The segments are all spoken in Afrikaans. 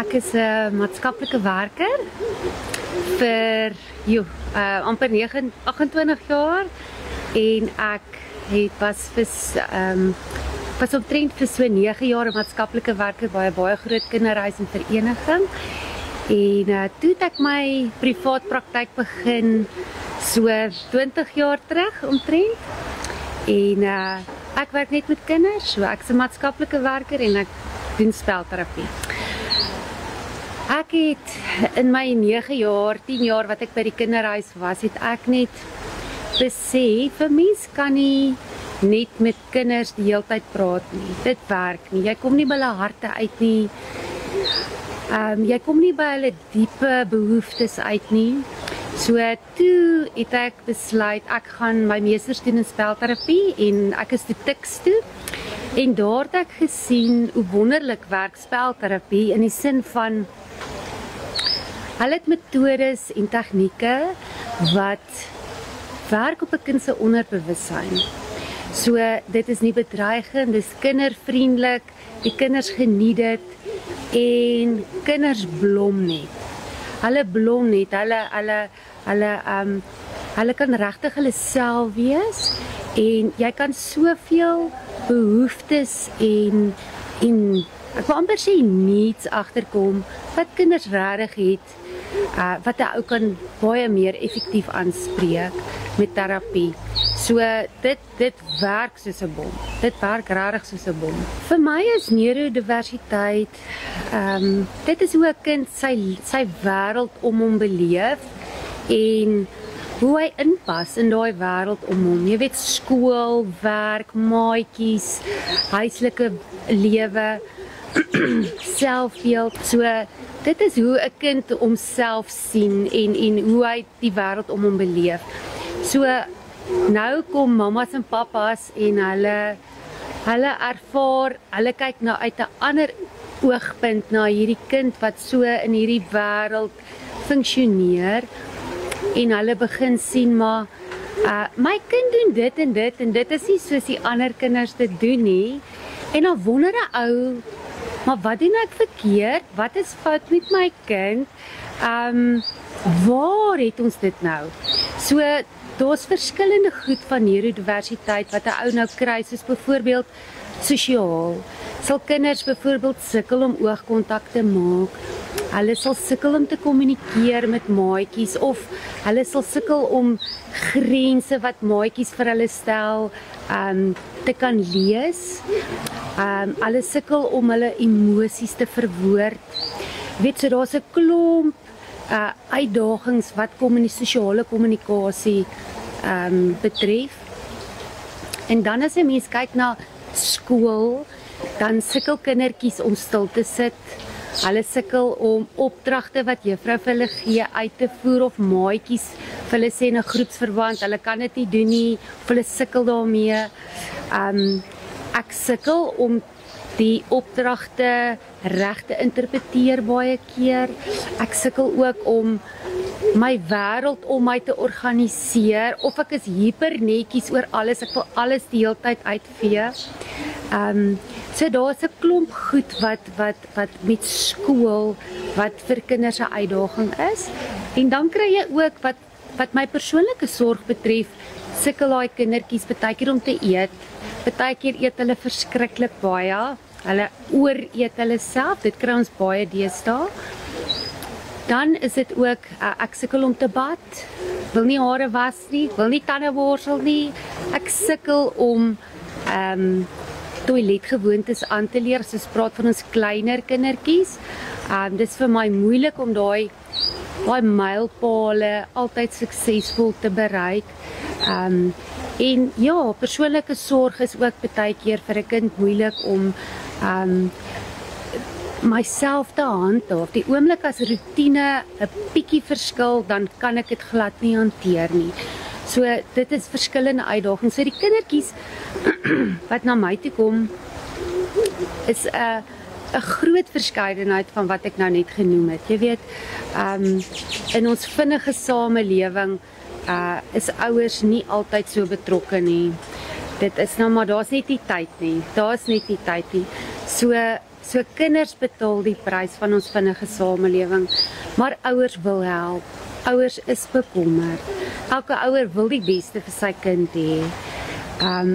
Ek is 'n maatskaplike werker vir amper 28 jaar en ek was omtrent vir so 9 jaar 'n maatskaplike werker by 'n baie groot kinderhuis en vereniging. En toe het ek my privaat praktyk begin so 20 jaar terug omtrent. En ek werk net met kinders, so ek is 'n maatskaplike werker en ek doen spelterapie. Ek het in my 9 jaar, 10 jaar wat ek by die kinderhuis was, het ek net besef, 'n mens kan nie net met kinders die hele tyd praat nie. Dit werk nie. Jy kom nie by hulle harte uit nie. Jy kom nie by hulle diepe behoeftes uit nie. So toe het ek besluit, ek gaan my meesters doen in spelterapie en ek is toe Tuks toe. En daar het ek gesien hoe wonderlik werk spelterapie in die sin van hulle het metodes en tegnieke wat werk op 'n kind se onderbewussyn. So dit is nie bedreigend, dis kindervriendelik, die kinders geniet dit en kinders blom net. Hulle blom net, hulle kan regtig hulle self wees en jy kan soveel behoeftes en ek wil amper sê needs agterkom wat kinders regtig het, wat 'n ou kan baie meer effektief aanspreek met terapie. So dit werk soos 'n bom. Dit werk regtig soos 'n bom. Vir my is neurodiversiteit, dit is hoe 'n kind sy wêreld om hom beleef en hoe hy inpas in daai wêreld om hom. Jy weet, skool, werk, maatjies, huislike lewe, selfbeeld. So dit is hoe 'n kind homself sien en hoe hy die wêreld om hom beleef. So nou kom mamas en papas en hulle ervaar, hulle kyk nou uit 'n ander oogpunt na hierdie kind wat so in hierdie wêreld funksioneer en hulle begin sien maar my kind doen dit en dit en dit is nie soos die ander kinders dit doen nie. En dan wonder 'n ou, maar wat doen ek verkeerd? Wat is fout met my kind? Waar het ons dit nou? So daar's verskillende goed van neurodiversiteit wat 'n ou nou kry, soos byvoorbeeld sosiaal. Sal kinders byvoorbeeld sukkel om oogkontak te maak. Hulle sal sukkel om te kommunikeer met maatjies of hulle sal sukkel om grense wat maatjies vir hulle stel te kan lees. Hulle sukkel om hulle emosies te verwoord. Weet so daar's 'n klomp uitdagings wat sosiale kommunikasie betref. En dan as 'n mens kyk na skool, dan sukkel kindertjies om stil te sit. Hulle sukkel om opdragte wat juffrou vir hulle gee uit te voer of maatjies vir hulle sê in 'n groepsverband, hulle kan dit nie doen nie, of hulle sukkel daarmee. Ek sukkel om die opdragte reg te interpreteer baie keer. Ek sukkel ook om my wêreld om my te organiseer of ek is hyper netjies oor alles. Ek wil alles die hele tyd uitvee. So daar's 'n klomp goed wat met skool wat vir kinders 'n uitdaging is. En dan kry jy ook wat my persoonlike sorg betref, sukkel daai kindertjies baie keer om te eet. Baie keer eet hulle verskriklik baie. Hulle ooreet hulle self. Dit kry ons baie deesdae. Dan is dit ook, ek sukkel om te bad. Wil nie hare was nie, wil nie tande borsel nie. Ek sukkel om toiletgewoontes aan te leer. As ons praat van ons kleiner kindertjies. Dis vir my moeilik om daai mylpale altyd suksesvol te bereik. En ja, persoonlike sorg is ook baie keer vir 'n kind moeilik om myself te handhaaf. Die oomblik as roetine 'n bietjie verskil, dan kan ek dit glad nie hanteer nie. So dit is verskillende uitdagings. So die kindertjies wat na my toe kom, is 'n groot verskeidenheid van wat ek nou net genoem het. Jy weet, in ons vinnige samelewing is ouers nie altyd so betrokke nie. Dit is nou maar, daar's net nie tyd nie. So So kinders betaal die prys van ons vinnige samelewing, maar ouers wil help. Ouers is bekommerd. Elke ouer wil die beste vir sy kind hê.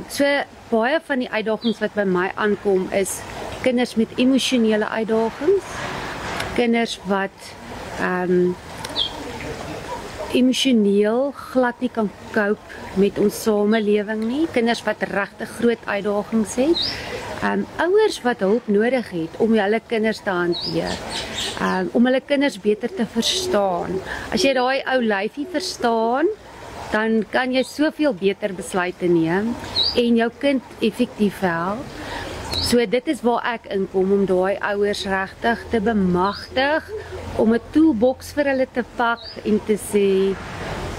So baie van die uitdagings wat by my aankom is kinders met emosionele uitdagings, kinders wat emosioneel glad nie kan cope met ons samelewing nie, kinders wat regtig groot uitdagings het, ouers wat hulp nodig het om hulle kinders te hanteer, om hulle kinders beter te verstaan. As jy daai ou lyfie verstaan, dan kan jy soveel beter besluite neem en jou kind effektief help. So dit is waar ek inkom, om daai ouers regtig te bemagtig, om 'n toolbox vir hulle te pak en te sê,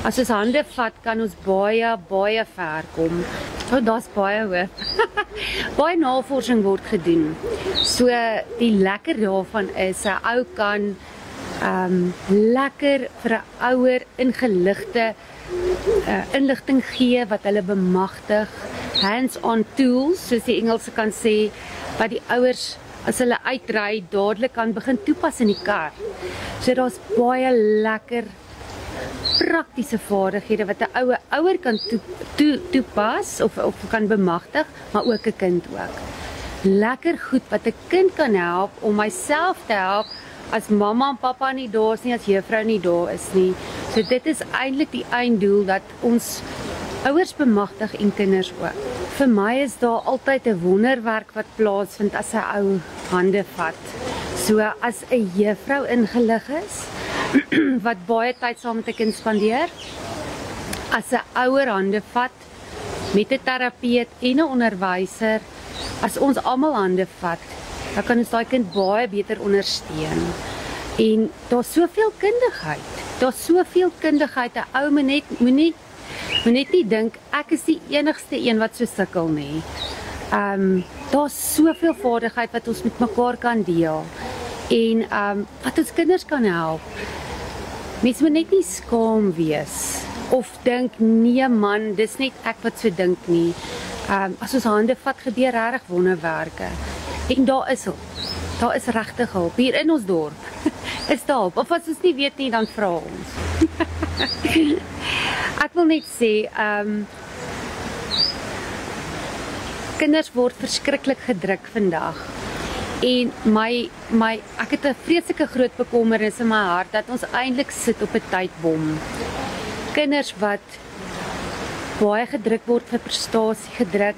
as ons hande vat, kan ons baie ver kom. So daar's baie hoop. Baie navorsing word gedoen. So die lekker daarvan is, 'n ou kan lekker vir 'n ouer ingeligte inligting gee wat hulle bemagtig, hands-on tools, soos die Engelse kan sê, wat die ouers, as hulle uitry, dadelik kan begin toepas in die kar. So daar's baie lekker praktiese vaardighede wat 'n ouer kan toepas of kan bemagtig, maar ook 'n kind ook. Lekker goed wat 'n kind kan help om myself te help as mamma en pappa nie daar is nie, as juffrou nie daar is nie. So dit is eintlik die einddoel, dat ons ouers bemagtig en kinders ook. Vir my is daar altyd 'n wonderwerk wat plaasvind as 'n ou hande vat. So as 'n juffrou ingelig is, wat baie tyd saam met 'n kind spandeer, as 'n ouer hande vat, met 'n terapeut en 'n onderwyser, as ons almal hande vat, dan kan ons daai kind baie beter ondersteun. En daar's soveel kundigheid. Daar's soveel kundigheid. 'n Ou moet net nie dink ek is die enigste een wat so sukkel nie. Daar's soveel vaardigheid wat ons met mekaar kan deel. En wat ons kinders kan help. Mens moet net nie skaam wees of dink nee man, dis net ek wat so dink nie. As ons hande vat, gebeur regtig wonderwerke. En daar is hulp. Daar is regtig hulp hier in ons dorp. Is daar hulp? Of as ons nie weet nie, dan vra ons. Ek wil net sê, kinders word verskriklik gedruk vandag. En ek het 'n vreeslike groot bekommernis in my hart dat ons eintlik sit op 'n tydbom. Kinders wat baie gedruk word vir prestasie gedruk,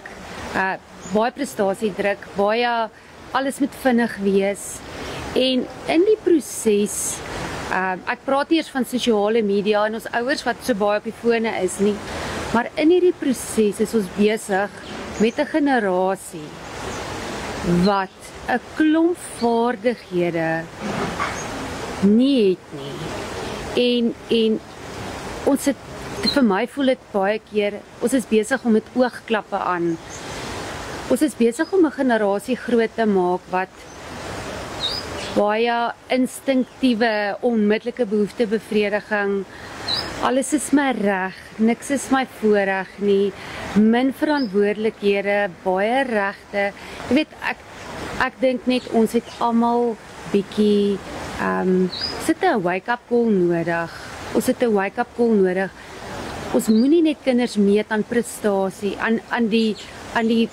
baie prestasiedruk, baie alles moet vinnig wees. En in die proses, ek praat nie eers van sosiale media en ons ouers wat so baie op die fone is nie, maar in hierdie proses is ons besig met 'n generasie wat 'n klomp vaardighede nie het nie. En ons het, vir my voel dit baie keer, ons is besig om met oogklappe aan. Ons is besig om 'n generasie groot te maak wat baie instinktiewe, onmiddellike behoeftebevrediging, alles is my reg, niks is my voorreg nie, min verantwoordelikhede, baie regte. Jy weet, ek dink net ons het almal bietjie sit 'n wake-up call nodig. Ons het 'n wake-up call nodig. Ons moenie net kinders meet aan prestasie, aan die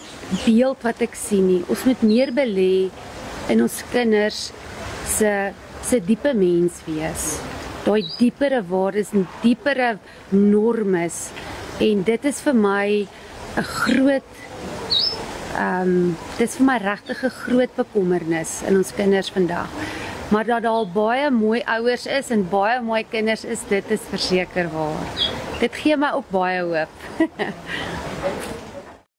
beeld wat ek sien nie. Ons moet meer belê in ons kinders se diepe mens wees. Daai diepere waardes en diepere normes. En dit is vir my 'n groot dit is vir my regtig 'n groot bekommernis in ons kinders vandag. Maar dat daar al baie mooi ouers is en baie mooi kinders is, dit is verseker waar. Dit gee my ook baie hoop.